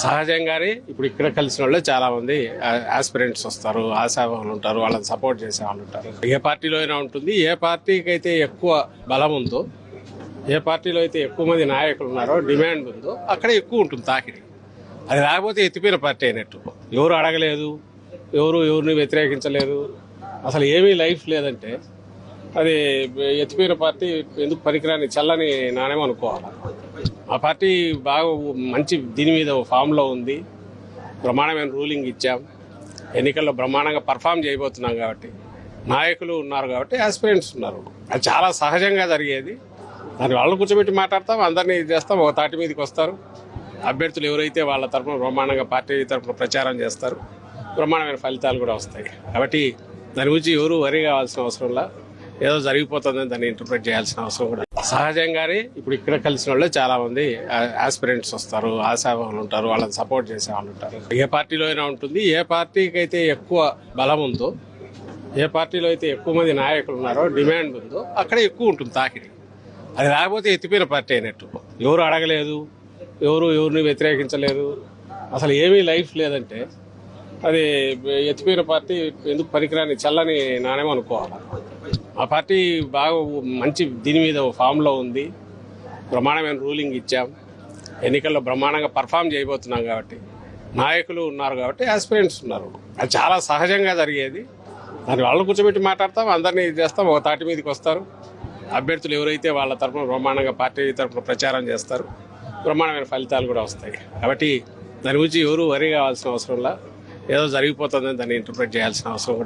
సహజంగానే ఇప్పుడు ఇక్కడ కలిసిన వాళ్ళే చాలా మంది ఆస్పిరెంట్స్ వస్తారు, ఆశావాహులు ఉంటారు, వాళ్ళని సపోర్ట్ చేసే వాళ్ళు ఉంటారు. ఏ పార్టీలో అయినా ఉంటుంది. ఏ పార్టీకి అయితే ఎక్కువ బలం ఉందో, ఏ పార్టీలో అయితే ఎక్కువ మంది నాయకులు ఉన్నారో, డిమాండ్ ఉందో అక్కడ ఎక్కువ ఉంటుంది తాకిడి. అది రాకపోతే ఎత్తిపోయిన పార్టీ అయినట్టు. ఎవరు అడగలేదు, ఎవరిని వ్యతిరేకించలేదు, అసలు ఏమీ లైఫ్ లేదంటే అది ఎత్తిపోయిన పార్టీ ఎందుకు పనికిరాని చల్లని నాణ్యం అనుకోవాలి. ఆ పార్టీ బాగా మంచి దీని మీద ఫామ్లో ఉంది. బ్రహ్మాండమైన రూలింగ్ ఇచ్చాం, ఎన్నికల్లో బ్రహ్మాండంగా పర్ఫామ్ చేయబోతున్నాం. కాబట్టి నాయకులు ఉన్నారు, కాబట్టి ఆస్పిరెంట్స్ ఉన్నారు. అది చాలా సహజంగా జరిగేది. దాన్ని వాళ్ళు కూర్చోబెట్టి మాట్లాడతాం, అందరినీ చేస్తాం, ఒక తాటి మీదకి వస్తారు. అభ్యర్థులు ఎవరైతే వాళ్ళ తరఫున బ్రహ్మాండంగా పార్టీ తరఫున ప్రచారం చేస్తారు, బ్రహ్మాండమైన ఫలితాలు కూడా వస్తాయి. కాబట్టి దాని గురించి ఎవరు వరి కావాల్సిన అవసరంలా, ఏదో జరిగిపోతుందని దాన్ని ఇంటర్ప్రిట్ చేయాల్సిన అవసరం కూడా. సహజంగానే ఇప్పుడు ఇక్కడ కలిసిన వాళ్ళే చాలా మంది ఆస్పిరెంట్స్ వస్తారు, ఆశావాహులు ఉంటారు, వాళ్ళని సపోర్ట్ చేసే వాళ్ళు ఉంటారు. ఏ పార్టీలో అయినా ఉంటుంది. ఏ పార్టీకి అయితే ఎక్కువ బలం ఉందో, ఏ పార్టీలో అయితే ఎక్కువ మంది నాయకులు ఉన్నారో, డిమాండ్ ఉందో అక్కడ ఎక్కువ ఉంటుంది తాకిడి. అది రాకపోతే ఎత్తిపోయిన పార్టీ అయినట్టు. ఎవరు అడగలేదు, ఎవరిని వ్యతిరేకించలేదు, అసలు ఏమీ లైఫ్ లేదంటే అది ఎత్తిపోయిన పార్టీ ఎందుకు పనికిరాని చల్లని నాణ్యం అనుకోవాలి. ఆ పార్టీ బాగా మంచి దీని మీద ఫామ్లో ఉంది. బ్రహ్మాండమైన రూలింగ్ ఇచ్చాం, ఎన్నికల్లో బ్రహ్మాండంగా పర్ఫామ్ చేయబోతున్నాం. కాబట్టి నాయకులు ఉన్నారు, కాబట్టి ఆస్పిరెంట్స్ ఉన్నారు. అది చాలా సహజంగా జరిగేది. దాన్ని వాళ్ళు కూర్చోబెట్టి మాట్లాడతాం, అందరినీ చేస్తాం, ఒక తాటి మీదకి వస్తారు. అభ్యర్థులు ఎవరైతే వాళ్ళ తరఫున బ్రహ్మాండంగా పార్టీ తరఫున ప్రచారం చేస్తారు, బ్రహ్మాండమైన ఫలితాలు కూడా వస్తాయి. కాబట్టి దాని గురించి ఎవరు వరి కావాల్సిన అవసరంలా, ఏదో జరిగిపోతుందని దాన్ని ఇంటర్ప్రిట్ చేయాల్సిన అవసరం కూడా.